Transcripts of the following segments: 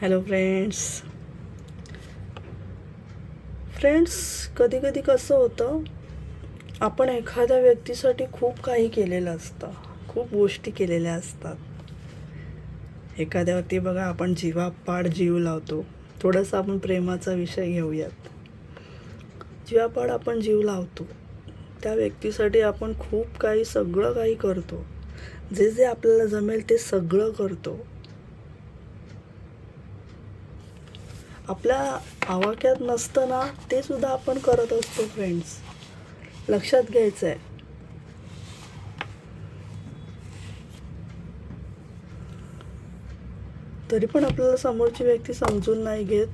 Hello friends, कधी कधी कसं होतं, आपण एखाद्या व्यक्तीसाठी खूप काही केलेलं असतं, खूप गोष्टी केलेल्या असतात. एखाद्यावरती बघा आपण जीवापाड जीव लावतो. थोडंसं आपण प्रेमाचा विषय घेऊयात. जीवापाड आपण जीव लावतो, त्या व्यक्तीसाठी आपण खूप काही, सगळं काही करतो. जे जे आपल्याला जमेल ते सगळं करतो. आपल्या आवाक्यात नसतं ना, ते सुद्धा आपण करत असतो फ्रेंड्स. लक्षात घ्यायचं आहे. तरी पण आपल्याला समोरची व्यक्ती समजून नाही घेत.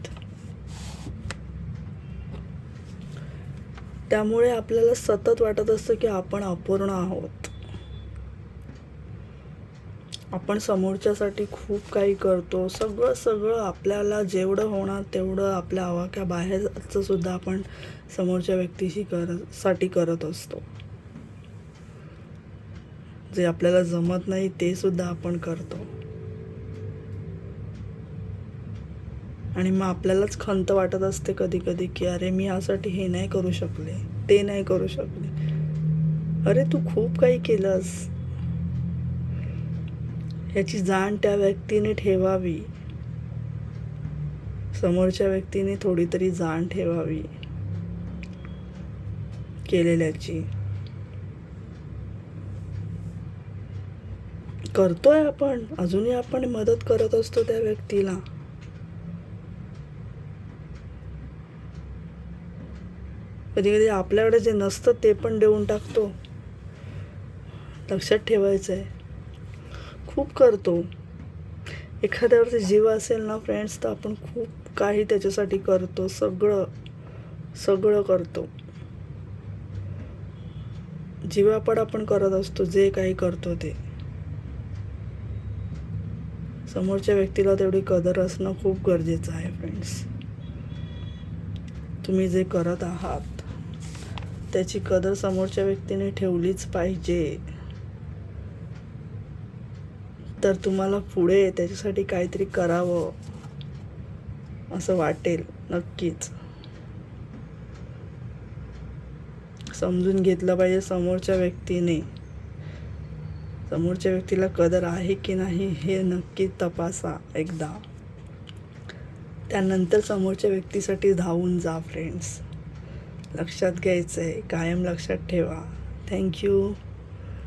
त्यामुळे आपल्याला सतत वाटत असतं की आपण अपूर्ण आहोत. आपण समोरच्यासाठी खूप काही करतो. सगळं आपल्याला जेवढं होणार तेवढं आपल्या आवाक्या बाहेरचं सुद्धा आपण समोरच्या व्यक्तीशी साठी करत असतो. जे आपल्याला जमत नाही ते सुद्धा आपण करतो. आणि मग आपल्यालाच खंत वाटत असते कधी कधी की अरे, मी यासाठी हे नाही करू शकले, ते नाही करू शकले. अरे, तू खूप काही केलंस. ह्याची जाण त्या व्यक्तीने ठेवावी. समोरच्या व्यक्तीने थोडी तरी जाण ठेवावी केलेल्याची. करतोय आपण, अजूनही आपण मदत करत असतो त्या व्यक्तीला. कधी कधी आपल्याकडे जे नसतं ते पण देऊन टाकतो. लक्षात ठेवायचं आहे. खूप करतो. एखाद्यावरती जीव असेल ना फ्रेंड्स, तर आपण खूप काही त्याच्यासाठी करतो. सगळं करतो. जीवापाड आपण करत असतो जे काही करतो ते. समोरच्या व्यक्तीला तेवढी कदर असणं खूप गरजेचं आहे फ्रेंड्स. तुम्ही जे करत आहात त्याची कदर समोरच्या व्यक्तीने ठेवलीच पाहिजे. तर तुम्हाला पुढे त्याच्यासाठी काहीतरी करावं असं वाटेल. नक्कीच समजून घेतलं पाहिजे समोरच्या व्यक्तीने. समोरच्या व्यक्तीला कदर आहे की नाही हे नक्की तपासा एकदा. त्यानंतर समोरच्या व्यक्तीसाठी धावून जा फ्रेंड्स. लक्षात घ्यायचं आहे, कायम लक्षात ठेवा. थँक्यू.